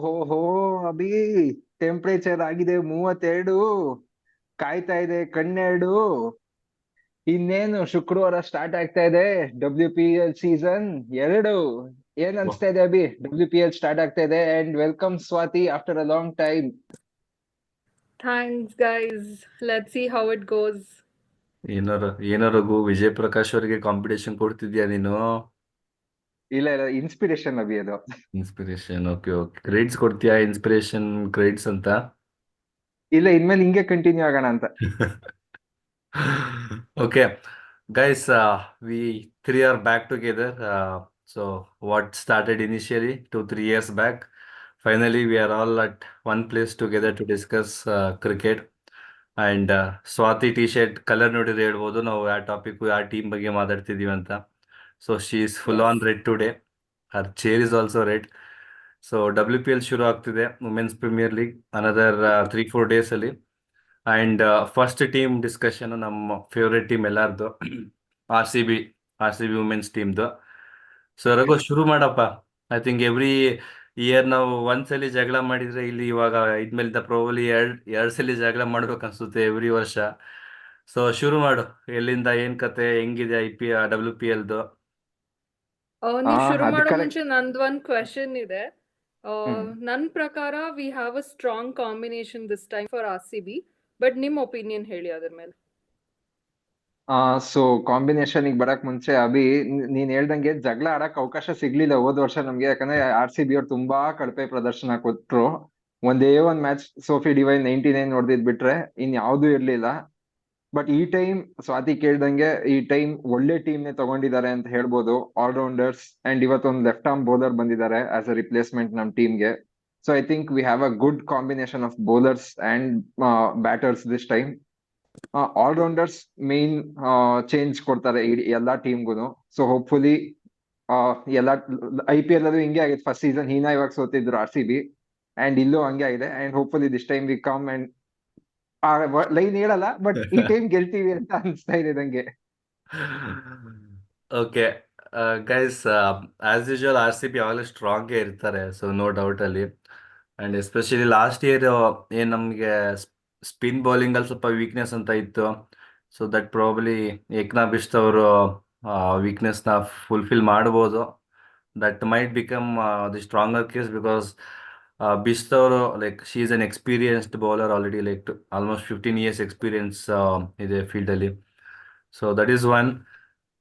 ಹೋ ಹೋ ಅಭಿ, ಟೆಂಪರೇಚರ್ ಆಗಿದೆ 32. ಕಾಯ್ತಾ ಇದೆ ಕಣ್ಣೆರಡು. ಇನ್ನೇನು ಶುಕ್ರವಾರ ಸ್ಟಾರ್ಟ್ ಆಗ್ತಾ ಇದೆ WPL ಸೀಸನ್ 2. ಏನ್ ವಾಹ್. ಅನ್ಸ್ತಾ ಇದೆ ಅಭಿ? WPL ಸ್ಟಾರ್ಟ್ ಆಗ್ತಾ ಇದೆ and welcome Swati after a long time. Thanks, guys. Let's see how it goes. ಏನಾರ ಏನೋ ರಘು, ವಿಜಯ್ ಪ್ರಕಾಶ್ ಅವರಿಗೆ ಕಾಂಪಿಟೇಷನ್ ಕೊಡ್ತಿದ್ಯಾ ನೀನು? ಇಲ್ಲ ಇಲ್ಲ, ಇನ್ಸ್ಪಿರೇಷನ್ ಅಭಿ ಅದು. Inspiration, okay okay. ಕ್ರೆಡಿಟ್ಸ್ ಕೊಡ್ತೀಯಾ? ಇನ್ಸ್ಪಿರೇಷನ್ ಕ್ರೆಡಿಟ್ಸ್ ಅಂತ. ಇಲ್ಲ, ಇನ್ಮೇಲೆ ಹಿಂಗೆ ಕಂಟಿನ್ಯೂ ಆಗೋಣ ಅಂತ. Okay, guys, we three are back together. So what started initially 2-3 years back, finally we are all at one place together to discuss cricket. And Swati T shirt colour ನೋಡಿದ್ರೆ ಹೇಳ್ಬೋದು ನಾವು ಯಾವ ಟಾಪಿಕ್ ಯಾವ ಟೀಮ್ ಬಗ್ಗೆ ಮಾತಾಡ್ತಿದೀವಿ ಅಂತ. So she is full Yes. On red today. Her chair is also red. So WPL ಶುರು ಆಗ್ತಿದೆ, women's premier league, another 3-4 days ಅಲ್ಲಿ. ಅಂಡ್ ಫಸ್ಟ್ ಟೀಮ್ ಡಿಸ್ಕಷನ್ ನಮ್ಮ ಫೇವ್ರೆಟ್ ಟೀಮ್ ಎಲ್ಲಾರ್ದು, ಆರ್ ಸಿ ಬಿ ವುಮೆನ್ಸ್ ಟೀಮ್ದು. So Raghu, ಶುರು ಮಾಡಪ್ಪ. I think every year ನಾವು ಒಂದ್ಸಲಿ ಜಗಳ ಮಾಡಿದ್ರೆ ಇಲ್ಲಿ ಇವಾಗ ಇದ್ಮೇಲಿಂದ ಪ್ರಾಬಲಿ ಎರಡ್ ಸಲ ಜಗಳ ಮಾಡ್ಬೇಕು ಅನ್ಸುತ್ತೆ ಎವ್ರಿ ವರ್ಷ. ಸೊ ಶುರು ಮಾಡು, ಎಲ್ಲಿಂದ ಏನ್ ಕತೆ, ಹೆಂಗಿದೆ WPLದು? ನೀವ್ ಶುರು ಅದ್ ಮಾಡೋ ಕರೆಕ್ಟ್. ಮುಂಚೆ ನಂದೊಂದ್ ಕ್ವೆಶನ್ ಇದೆ. ಹ್ಮ್. ನನ್ ಪ್ರಕಾರ V have a strong combination this time for RCB, but ನಿಮ್ ಒಪಿನಿಯನ್ ಹೇಳಿ ಅದ್ರ ಮೇಲೆ. ಸೊ ಕಾಂಬಿನೇಷನ್ ಬರಕ್ ಮುಂಚೆ ಅಭಿ, ನೀನ್ ಹೇಳ್ದಂಗೆ ಜಗಳ ಆಡಕ್ ಅವಕಾಶ ಸಿಗ್ಲಿಲ್ಲ ಹೋದ್ ವರ್ಷ ನಮ್ಗೆ. ಯಾಕಂದ್ರೆ RCB ಅವ್ರು ತುಂಬಾ ಕಳಪೆ ಪ್ರದರ್ಶನ ಕೊಟ್ರು. ಒಂದೇ ಒಂದ್ ಮ್ಯಾಚ್ ಸೋಫಿ ಡಿವೈನ್ 99 ನೋಡ್ದಿದ್ ಬಿಟ್ರೆ ಇನ್ ಯಾವ್ದು ಇರ್ಲಿಲ್ಲ. ಬಟ್ ಈ ಟೈಮ್ ಸ್ವಾತಿ ಕೇಳ್ದಂಗೆ ಈ ಟೈಮ್ ಒಳ್ಳೆ ಟೀಮ್ ನೇ ತಗೊಂಡಿದ್ದಾರೆ ಅಂತ ಹೇಳ್ಬೋದು. ಆಲ್ರೌಂಡರ್ಸ್ ಅಂಡ್ ಇವತ್ತೊಂದು ಲೆಫ್ಟ್ ಆರ್ಮ್ ಬೌಲರ್ ಬಂದಿದ್ದಾರೆ ಆಸ್ ಅ ರಿಪ್ಲೇಸ್ಮೆಂಟ್ ನಮ್ ಟೀಮ್ಗೆ. So I think we have a good combination of bowlers and batters this time. All-rounders main change ಕೊಡ್ತಾರೆ ಇಡೀ ಎಲ್ಲಾ ಟೀಮ್ಗೂ. ಸೊ ಹೋಪ್ಫುಲಿ ಎಲ್ಲ IPL ಅಲ್ಲೂ ಹಿಂಗೆ ಆಗಿತ್ತು. ಫಸ್ಟ್ ಸೀಸನ್ ಹೀನಾ ಇವಾಗ ಸೋತಿದ್ರು RCB, ಅಂಡ್ ಇಲ್ಲೂ ಹಂಗೆ ಆಗಿದೆ. And hopefully this time we come and line ಹೇಳಲ್ಲ, ಬಟ್ ಈ ಟೈಮ್ ಗೆಲ್ತೀವಿ ಅಂತ ಅನ್ಸ್ತಾ ಇದೆ ನಂಗೆ. Okay guys, as usual RCB ಯಾವಾಗಲೂ ಸ್ಟ್ರಾಂಗೇ ಇರ್ತಾರೆ, ಸೊ ನೋ ಡೌಟ್ ಅಲ್ಲಿ. ಅಂಡ್ ಎಸ್ಪೆಷಲಿ ಲಾಸ್ಟ್ ಇಯರ್ ಏನ್ ನಮಗೆ ಸ್ಪಿನ್ ಬೌಲಿಂಗ್ ಅಲ್ಲಿ ಸ್ವಲ್ಪ ವೀಕ್ನೆಸ್ ಅಂತ ಇತ್ತು. So that probably Eknath Bisht ಅವರು ವೀಕ್ನೆಸ್ನ ಫುಲ್ಫಿಲ್ ಮಾಡ್ಬೋದು. That might become the stronger case because Bisht ಅವರು like she is an experienced bowler already, like almost 15 years experience ಇದೆ ಫೀಲ್ಡಲ್ಲಿ. So that is one.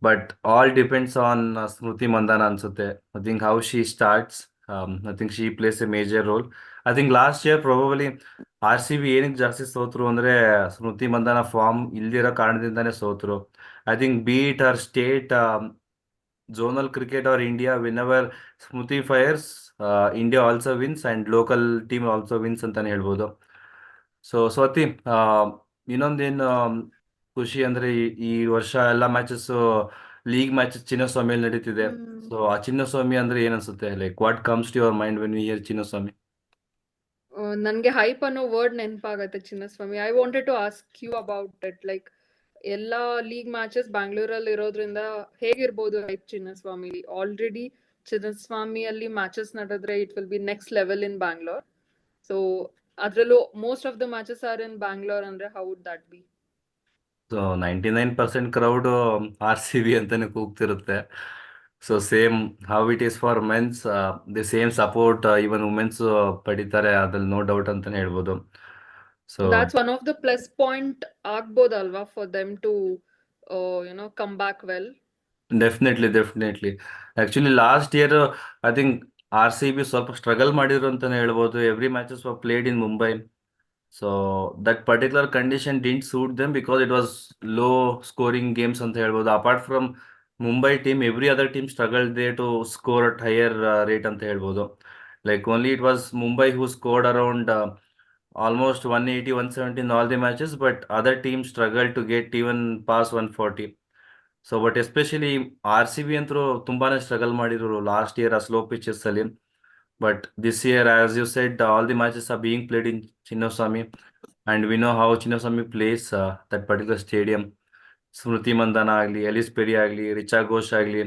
But all depends on Smriti Mandhana ಅನ್ಸುತ್ತೆ. I think how she starts, I think she plays a major role. I think last year probably RCB ಏನಕ್ಕೆ ಜಾಸ್ತಿ ಸೋತ್ರು ಅಂದ್ರೆ Smriti Mandhana form ಇಲ್ದಿರೋ ಕಾರಣದಿಂದಾನೇ ಸೋತ್ರು. I think be it her state, zonal cricket or India, whenever Smriti fires, India also wins and local team also wins ಅಂತಾನೆ ಹೇಳ್ಬೋದು. So Swati, ಇನ್ನೊಂದೇನು ಖುಷಿ ಅಂದ್ರೆ ಈ ವರ್ಷ ಎಲ್ಲ ಮ್ಯಾಚಸ್, ಲೀಗ್ ಮ್ಯಾಚಸ್ ಚಿನ್ನಸ್ವಾಮಿಯಲ್ಲಿ ನಡೀತಿದೆ. ಸೊ ಆ ಚಿನ್ನಸ್ವಾಮಿ ಅಂದ್ರೆ ಏನನ್ಸುತ್ತೆ? Like what comes to your mind when you hear Chinnaswamy? ನನ್ಗೆ ಹೈಪ್ ಅನ್ನೋ ವರ್ಡ್ ನೆನಪಾಗತ್ತೆ Chinnaswamy. I wanted to ask you about it. Like ಎಲ್ಲಾ ಲೀಗ್ ಮ್ಯಾಚಸ್ ಬ್ಯಾಂಗ್ಳೂರಲ್ಲಿ ಇರೋದ್ರಿಂದ ಹೇಗಿರ್ಬೋದು ಹೈಪ್ ಚಿನ್ನಸ್ವಾಮಿಲಿ? ಆಲ್ರೆಡಿ ಚಿನ್ನಸ್ವಾಮಿಯಲ್ಲಿ ಮ್ಯಾಚಸ್ ನಡೆದ್ರೆ it will be next level in Bangalore. So ಅದ್ರಲ್ಲೂ most of the matches are in Bangalore ಅಂದ್ರೆ how would that be? So 99% crowd RCB ಅಂತಾನೆ ಕೂಗ್ತಿರುತ್ತೆ. So same how it is for men's, the same support even women's ಪಡಿತಾರೆ, ಅದ್ರಲ್ಲಿ no doubt ಅಂತಾನೆ ಹೇಳ್ಬೋದು. So That's one of the plus point ಆಗ್ಬೋದಲ್ವಾ for them to come back well. Definitely. Actually last year I think RCB ಸ್ವಲ್ಪ struggle ಮಾಡಿದ್ರು ಅಂತಾನೆ ಹೇಳ್ಬೋದು. Every matches were played in Mumbai. So that particular condition didn't suit them because it was low scoring games ಅಂತ ಹೇಳ್ಬೋದು. Apart from Mumbai team, every other team struggle they to score at higher rate ಅಂತ ಹೇಳ್ಬೋದು. Like only it was Mumbai who scored around almost 180, 170 in all the matches, but other teams struggled to get even past 140. So but especially RCB ಅಂತೂ ತುಂಬಾನೇ struggle ಮಾಡಿದ್ರು last year ಆ slow pitches ಅಲ್ಲಿ. But this year, as you said, all the matches are being played in Chinnaswamy, and we know how Chinnaswamy plays that particular stadium. Smriti Mandhana ಆಗಲಿ, Ellyse Perry ಆಗಲಿ, ರಿಚಾ ಘೋಷ್ ಆಗಲಿ,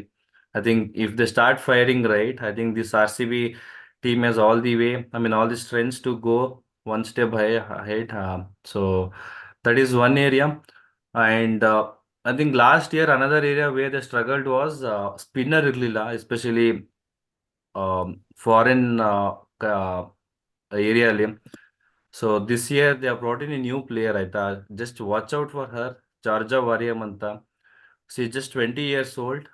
I think if they start firing right, I think this RCB team has all the way, I mean, all the strengths to go one step ahead. So that is one area. And I think last year another area where they struggled was spinner ಇರ್ಲಿಲ್ಲ, especially foreign area ಅಲ್ಲಿ. So this year they have brought in a new player ಆಯ್ತಾ, just watch out for her, ಜಾರ್ಜಾ ವಾರಿಯಮ್ ಅಂತ. She's just 20 years old.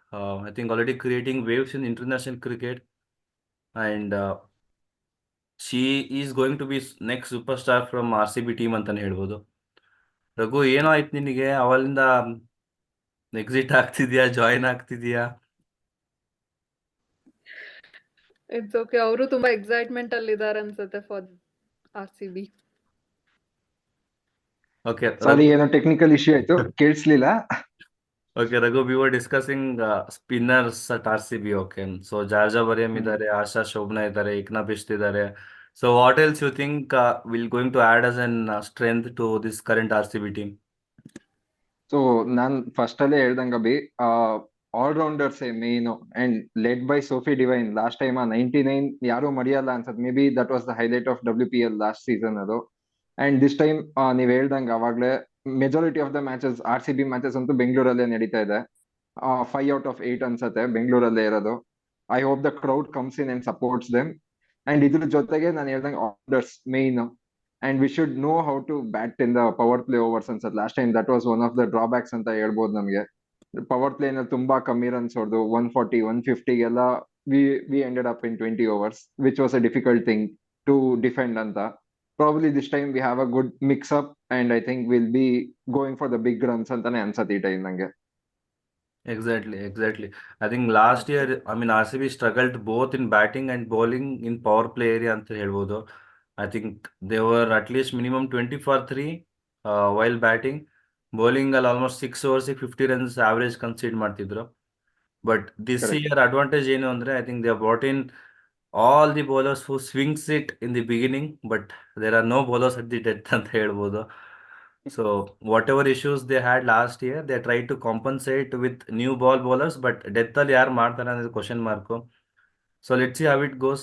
I think already creating waves in international cricket, and she is going to be next superstar from RCB team ಅಂತಾನೆ ಹೇಳ್ಬೋದು. ರಘು, ಏನೋ ಆಯ್ತು ನಿನಗೆ ಅವಳಿಂದ? Exit ಆಗ್ತಿದ್ಯಾ, join ಆಗ್ತಿದ್ಯಾ? ಇಟ್ಸ್ ಓಕೆ, ಅವರು ತುಂಬಾ ಎಕ್ಸೈಟ್ಮೆಂಟ್ ಅಲ್ಲಿ ಇದಾರೆ ಅನ್ಸುತ್ತೆ for RCB. Okay sorry, Raghu. ಏನೋ ಟೆಕ್ನಿಕಲ್ ಇಶ್ಯೂ ಆಯ್ತು, ಕೇಳಿಸ್ಲಿಲ್ಲ. Okay Raghu, we were discussing spinners at RCB. Okay, so Georgia Wareham ಇದ್ದಾರೆ, ಆಶಾ ಶೋಭನಾ ಇದ್ದಾರೆ, ಏಕ್ನಾ ಬಿಸ್ಟ್ ಇದ್ದಾರೆ. So what else you think will going to add us an strength to this current RCB team? So ನಾನ್ first ಅಲ್ಲೇ ಹೇಳ್ದಂಗ allrounders main and led by Sophie Devine. Last time 99 ಯಾರು ಮರೆಯಲ್ಲ ಅನ್ಸತ್. May be that was the highlight of WPL last season ಅದು. And this time ನೀವ್ ಹೇಳ್ದಂಗ ಅವಾಗ್ಲೇ majority of the matches RCB matches ಅಂತೂ ಬೆಂಗಳೂರಲ್ಲೇ ನಡೀತಾ ಇದೆ. 5 out of 8 ಅನ್ಸತ್ತೆ ಬೆಂಗಳೂರಲ್ಲೇ ಇರೋದು. I hope the crowd comes in and supports them. And ಇದ್ರ ಜೊತೆಗೆ ನಾನು ಹೇಳ್ದಂಗೆ allrounders main. And we should know how to bat in the power play overs ಅನ್ಸತ್. Last time that was one of the drawbacks ಅಂತ ಹೇಳ್ಬೋದು ನಮಗೆ. Power play ನಲ್ಲಿ ತುಂಬಾ ಕಮ್ಮಿ ರನ್ಸ್ ಹೊಡೆದು 140, 150ಗೆಲ್ಲ we ended up in 20 overs, which was a difficult thing to defend ಅಂತ. Probably this time we have a good mix up and I think will be going for the big runs ಅಂತಾನೆ ಅನ್ಸತ್ತೆ ಈ time ನಂಗೆ. Exactly. I think last year, I mean, RCB struggled both in batting and bowling in power play area ಅಂತ ಹೇಳ್ಬೋದು. I think they were at least minimum 20 for 3 while batting. Bowling ಅಲ್ಲಿ almost 6 overs 50 runs average concede ಮಾಡ್ತಿದ್ರು. But this Correct. year advantage ಏನು ಅಂದ್ರೆ, I think they have brought in all the bowlers who swings it in the beginning, but there are no bowlers at the death ಅಂತ ಹೇಳ್ಬೋದು. So whatever issues they had last year, they tried to compensate with new ball bowlers, but death ಅಲ್ಲಿ ಯಾರು ಮಾಡ್ತಾರೆ ಅನ್ನೋದು question mark. So let's see how it goes.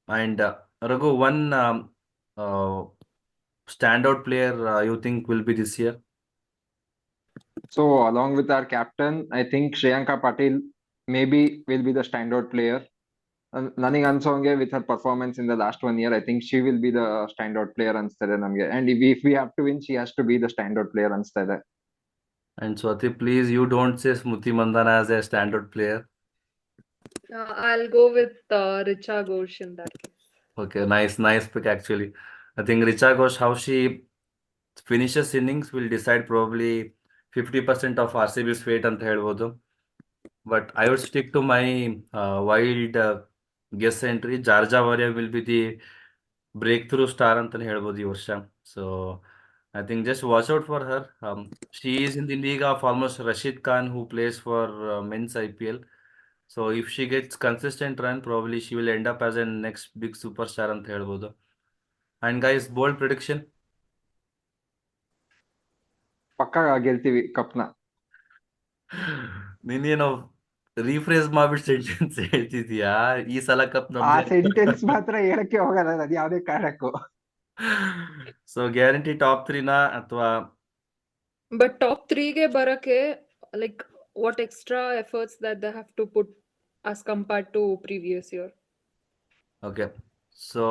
And Raghu, one standout player you think will be this year? So along with our captain, I think Shreyanka Patil maybe will be the standout player. ನನಗೆ ಅನ್ಸೋಂಗೆ with her performance in the last 1 year, I think she will be the standard player ಅನ್ಸ್ತಾ ಇದೆ ನಮಗೆ. And if we have to win, she has to be the standard player ಅನ್ಸ್ತಾ ಇದೆ. And Swati, please, you don't say Smriti Mandhana as a standout player. I'll go with Richa Ghosh in that case. Okay, nice pick actually. I think Richa Ghosh, how she finishes innings will decide probably 50% of RCB's fate ಅಂತ ಹೇಳ್ಬೋದು. But I would stick to my wild guess entry. Georgia Wareham will be the breakthrough star ಅಂತಾನೆ ಹೇಳ್ಬೋದು ಈ ವರ್ಷ. So I think just watch out for her. She is in the league of almost Rashid Khan, who plays for men's IPL. So if she gets consistent run, probably she will end up as a next big superstar ಅಂತ ಹೇಳ್ಬೋದು. And guys, bold prediction. ಪಕ್ಕಾ ಗೆಲ್ತೀವಿ ಕಪ್ನ. ನೀನೇನೋ rephrase ಮಾಡ್ಬಿಟ್ಟು sentence ಹೇಳ್ತಿದ್ಯಾ? ಈ ಸಲ cup ಆ ನಮ್ದೇ. ಸೆಂಟೆನ್ಸ್ ಮಾತ್ರ ಹೇಳಕ್ಕೆ ಹೋಗಲ್ಲ ಅದು ಯಾವ್ದೇ ಕಾರಣಕ್ಕೂ. ಸೊ ಗ್ಯಾರಂಟಿ ಟಾಪ್ 3ನಾ ಅಥವಾ? But top 3 ಗೆ ಬರಕ್ಕೆ, like, what extra efforts that they have to put as compared to previous year? Okay, so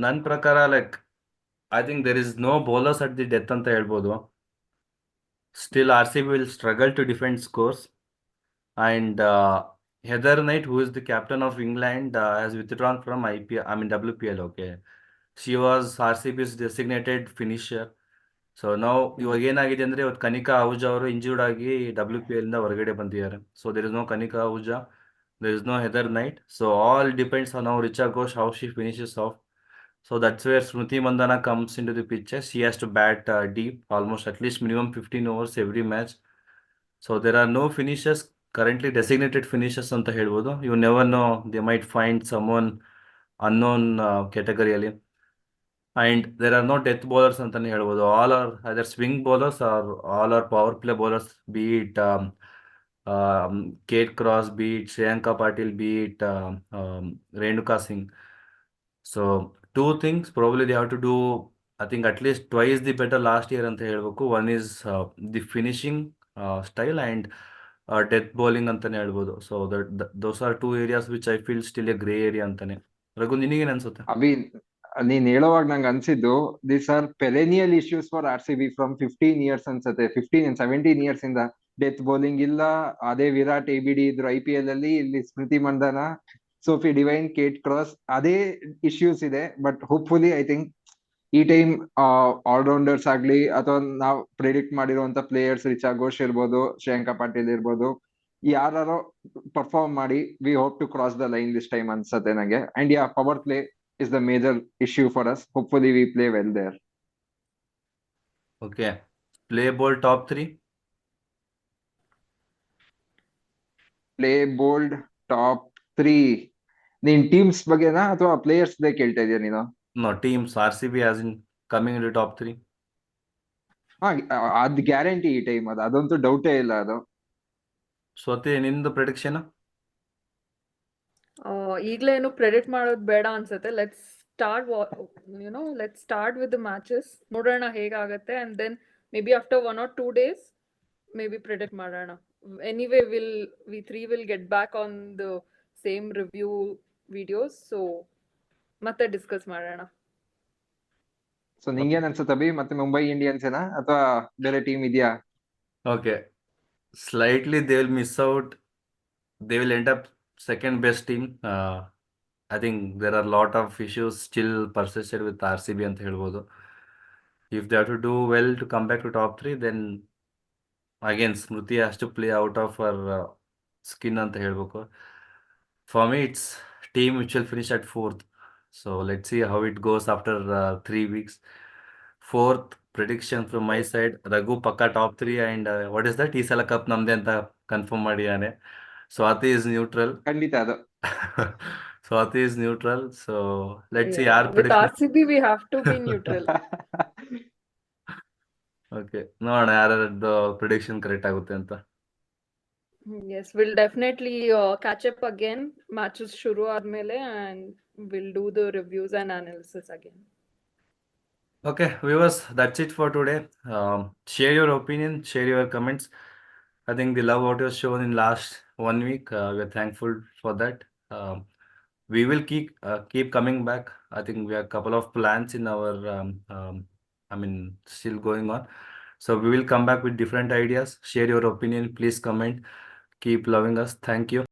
ನನ್ನ ಪ್ರಕಾರ like I think there is no bowlers at the death ಅಂತ ಹೇಳ್ಬೋದು. ಸ್ಟಿಲ್ RCB will struggle to defend scores. And Heather Knight, who is the captain of England, has withdrawn from IPL, I mean WPL. Okay, she was RCB's designated finisher. So ನಾವು ಇವಾಗ ಏನಾಗಿದೆ ಅಂದ್ರೆ, ಇವತ್ತು ಕನಿಕಾ ಆಹುಜಾ ಅವರು injured ಆಗಿ WPL ಇಂದ ಹೊರಗಡೆ ಬಂದಿದ್ದಾರೆ. So there is no Kanika Ahuja, there is no Heather Knight. So all depends on our Richa Ghosh, how she finishes off. So that's where Smriti Mandhana comes into the picture. She has to bat deep, almost at least minimum 15 overs every match. So there are no finishers currently designated finishers ಅಂತ ಹೇಳ್ಬೋದು. You never know, they might find someone unknown category. And there are no death bowlers ಅಂತಾನೆ ಹೇಳ್ಬೋದು. All are either swing bowlers or all are power play bowlers, be it Kate Cross beat, Shreyanka Patil beat Renuka Singh. So two things probably they have to do. I think at least twice the better last year ಅಂತ ಹೇಳ್ಬೇಕು. One is the finishing style and death bowling ಅಂತಾನೆ ಹೇಳ್ಬೋದು. So those are two areas which I feel still a grey area ಅಂತಾನೆ. ರಘು ನಿನಗೇನ್ ಅನ್ಸುತ್ತೆ? ಅಭಿ, ನೀನ್ ಹೇಳೋವಾಗ ನಂಗೆ ಅನ್ಸಿದ್ದು these are perennial issues for RCB from 15 years ಅನ್ಸುತ್ತೆ. 15 and 17 years ಇಂದ ಡೆತ್ ಬೌಲಿಂಗ್ ಇಲ್ಲ. ಅದೇ ವಿರಾಟ್ ABD ಇದ್ರು IPL ಅಲ್ಲಿ, ಇಲ್ಲಿ Smriti Mandhana, Sophie Devine, Kate Cross, ಅದೇ ಇಶ್ಯೂಸ್ ಇದೆ. ಬಟ್ ಹೋಪ್ಫುಲಿ ಐ ಥಿಂಕ್ ಈ ಟೈಮ್ ಆಲ್ರೌಂಡರ್ಸ್ ಆಗ್ಲಿ ಅಥವಾ ನಾವು ಪ್ರಿಡಿಕ್ಟ್ ಮಾಡಿರುವಂತ ಪ್ಲೇಯರ್ಸ್, ರಿಚಾ ಘೋಷ್ ಇರ್ಬೋದು, ಶ್ರೇಯಾಂಕ ಪಾಟೀಲ್ ಇರ್ಬೋದು, ಯಾರೋ ಪರ್ಫಾರ್ಮ್ ಮಾಡಿ we hope to cross the line this time ಅನ್ಸತ್ತೆ ನಂಗೆ. And yeah, power play is the major issue for us. Hopefully we play well there. Okay. Play bold top 3. Play bold top 3. ನೀನ್ teams ಬಗ್ಗೆನಾ ಅಥವಾ players they ಕೇಳ್ತಾ ಇದೀಯ ನೀನು? No, teams RCB as in coming into top 3. ಹಾ, ಅದ್ guarantee ಈ time, ಅದಂತೂ ಡೌಟೇ ಇಲ್ಲ ಅದು. ಸ್ವತಿ ನಿಂದು ಪ್ರೆಡಿಕ್ಷನ್? ಈಗಲೇ ಏನು ಪ್ರೆಡಿಕ್ಟ್ ಮಾಡೋದು ಬೇಡ ಅನ್ಸುತ್ತೆ. Let's start with the matches, ನೋಡೋಣ ಹೇಗಾಗತ್ತೆ, and then maybe after 1 or 2 days maybe predict ಮಾಡೋಣ. Anyway we three will get back on the same review videos, so ಮತ್ತೆ ಡಿಸ್ಕಸ್ ಮಾಡೋಣ. ಸೊ ನಿಂಗೇನ್ ಅನ್ಸುತ್ತೆ ಅಭಿ? ಮತ್ತೆ ಮುಂಬೈ ಇಂಡಿಯನ್ಸ್ ಏನಾ ಅಥವಾ ಬೇರೆ ಟೀಮ್ ಇದೆಯಾ? Okay. Slightly they will miss out. They will end up second best team. I think there are a lot of issues still persisted with RCB ಅಂತ ಹೇಳ್ಬೋದು. If they have to do well to come back to top 3, then again Smriti has to play out of her skin ಅಂತ ಹೇಳ್ಬೇಕು. For me, it's team which will finish at 4th. So let's see how it goes after 3 weeks. 4th prediction from my side, Raghu Pakka top 3 and what is that? ಈ ಸಲ cup ನಮ್ದೆ ಅಂತ confirm ಮಾಡಿದಾನೆ. Swati is neutral. ಖಂಡಿತ ಅದು. Swati is neutral. So let's see Yeah, our with prediction. RCB we have to be neutral. Okay. ನೋಡೋಣ ಯಾರ್ಯಾರದ್ದು prediction correct ಆಗುತ್ತೆ ಅಂತ. Yes, we'll definitely catch up again matches shuru ಆದ್ಮೇಲೆ, and we'll do the reviews and analysis again. Okay, viewers, that's it for today. Share your opinion, share your comments. I think the love what was shown in last 1 week, we're thankful for that. We will keep coming back. I think we have a couple of plans in our, still going on. So we will come back with different ideas. Share your opinion. Please comment. Keep loving us. Thank you.